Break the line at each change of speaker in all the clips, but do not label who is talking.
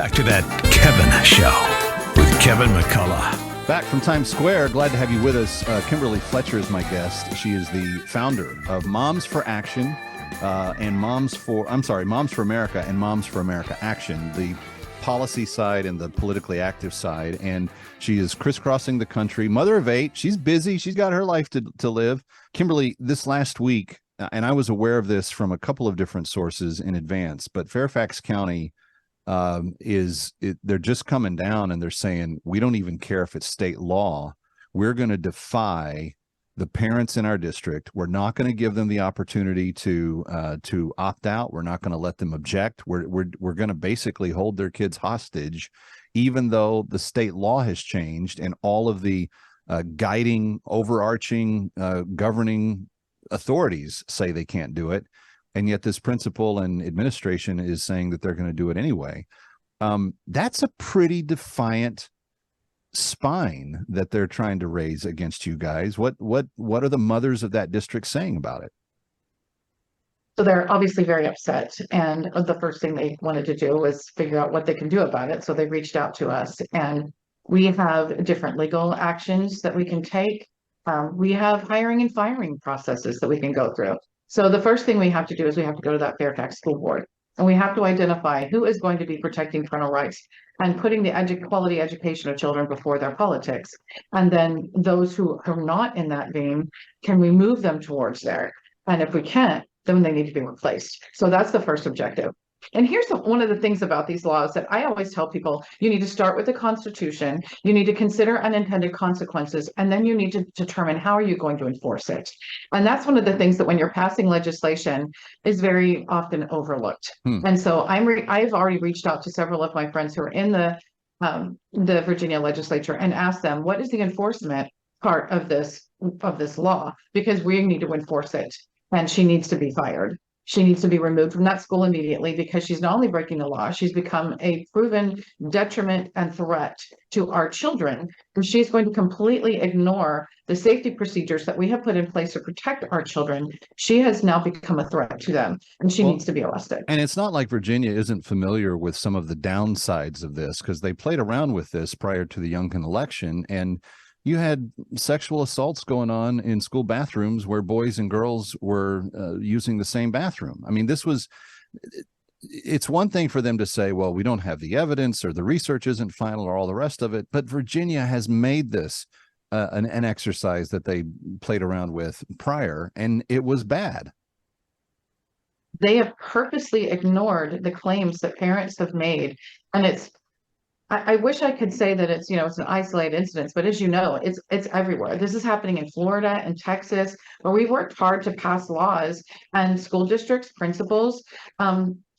Back to that Kevin Show with Kevin McCullough.
Back from Times Square. Glad to have you with us. Kimberly Fletcher is my guest. She is the founder of Moms for Action and Moms for America and Moms for America Action, the policy side and the politically active side. And she is crisscrossing the country, mother of 8. She's busy. She's got her life to live. Kimberly, this last week, and I was aware of this from a couple of different sources in advance, but Fairfax County they're just coming down and they're saying, we don't even care if it's state law. We're going to defy the parents in our district. We're not going to give them the opportunity to opt out. We're not going to let them object. We're going to basically hold their kids hostage, even though the state law has changed and all of the guiding, overarching, governing authorities say they can't do it. And yet this principal and administration is saying that they're going to do it anyway. That's a pretty defiant spine that they're trying to raise against you guys. What are the mothers of that district saying about it?
So they're obviously very upset. And the first thing they wanted to do was figure out what they can do about it. So they reached out to us, and we have different legal actions that we can take. We have hiring and firing processes that we can go through. So the first thing we have to do is we have to go to that Fairfax School Board, and we have to identify who is going to be protecting parental rights and putting the quality education of children before their politics. And then those who are not in that vein, can we move them towards there? And if we can't, then they need to be replaced. So that's the first objective. And here's one of the things about these laws that I always tell people: you need to start with the Constitution, you need to consider unintended consequences, and then you need to determine how are you going to enforce it. And that's one of the things that when you're passing legislation is very often overlooked. And so I've already reached out to several of my friends who are in the Virginia legislature and asked them, what is the enforcement part of this law? Because we need to enforce it, and she needs to be fired. She needs to be removed from that school immediately, because she's not only breaking the law, she's become a proven detriment and threat to our children. And she's going to completely ignore the safety procedures that we have put in place to protect our children. She has now become a threat to them, and she needs to be arrested.
And it's not like Virginia isn't familiar with some of the downsides of this, because they played around with this prior to the Youngkin election, and you had sexual assaults going on in school bathrooms where boys and girls were using the same bathroom. I mean, it's one thing for them to say, well, we don't have the evidence, or the research isn't final, or all the rest of it. But Virginia has made this an exercise that they played around with prior, and it was bad.
They have purposely ignored the claims that parents have made. And I wish I could say that it's an isolated incident, but as you know, it's everywhere. This is happening in Florida and Texas, where we've worked hard to pass laws, and school districts, principals,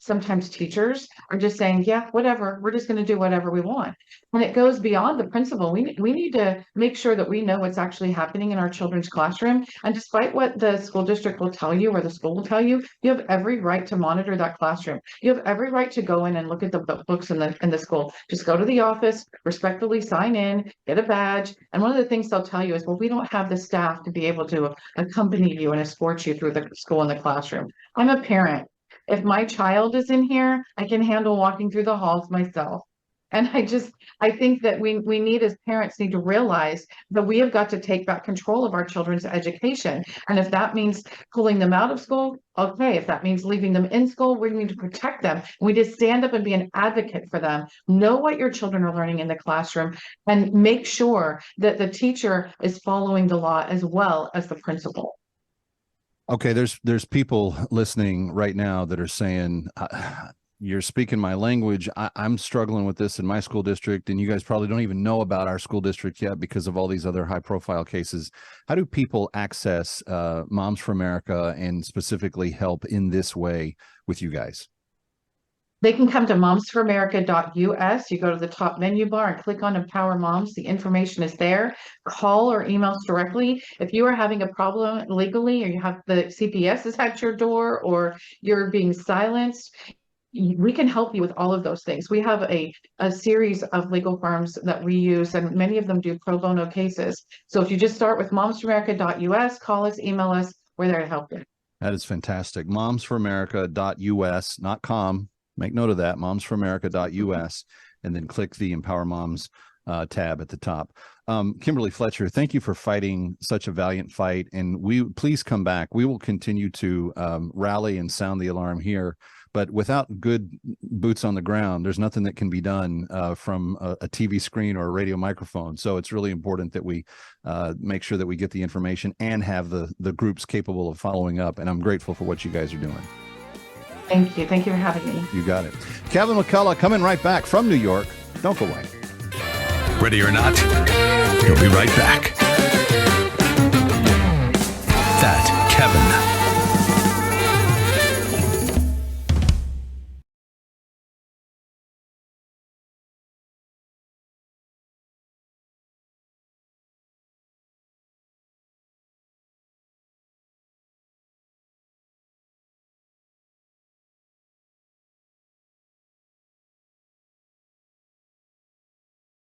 sometimes teachers are just saying, yeah, whatever, we're just going to do whatever we want. And it goes beyond the principal. We need to make sure that we know what's actually happening in our children's classroom. And despite what the school district will tell you, or the school will tell you, you have every right to monitor that classroom. You have every right to go in and look at the books in the school. Just go to the office, respectfully sign in, get a badge. And one of the things they'll tell you is, well, we don't have the staff to be able to accompany you and escort you through the school and the classroom. I'm a parent. If my child is in here, I can handle walking through the halls myself. And I think that we need, as parents, need to realize that we have got to take back control of our children's education. And if that means pulling them out of school, okay. If that means leaving them in school, we need to protect them. We just stand up and be an advocate for them. Know what your children are learning in the classroom, and make sure that the teacher is following the law as well as the principal.
Okay, there's people listening right now that are saying, you're speaking my language. I'm struggling with this in my school district, and you guys probably don't even know about our school district yet because of all these other high-profile cases. How do people access Moms for America, and specifically help in this way with you guys?
They can come to momsforamerica.us. You go to the top menu bar and click on Empower Moms. The information is there. Call or email us directly. If you are having a problem legally, or you have the CPS is at your door, or you're being silenced, we can help you with all of those things. We have a series of legal firms that we use, and many of them do pro bono cases. So if you just start with momsforamerica.us, call us, email us, we're there to help you.
That is fantastic. Momsforamerica.us, not com. Make note of that, momsforamerica.us, and then click the Empower Moms tab at the top. Kimberly Fletcher, thank you for fighting such a valiant fight, and please come back. We will continue to rally and sound the alarm here, but without good boots on the ground, there's nothing that can be done from a TV screen or a radio microphone. So it's really important that we make sure that we get the information and have the groups capable of following up, and I'm grateful for what you guys are doing.
Thank you. Thank you for having me.
You got it. Kevin McCullough coming right back from New York. Don't go away.
Ready or not, he'll be right back. That Kevin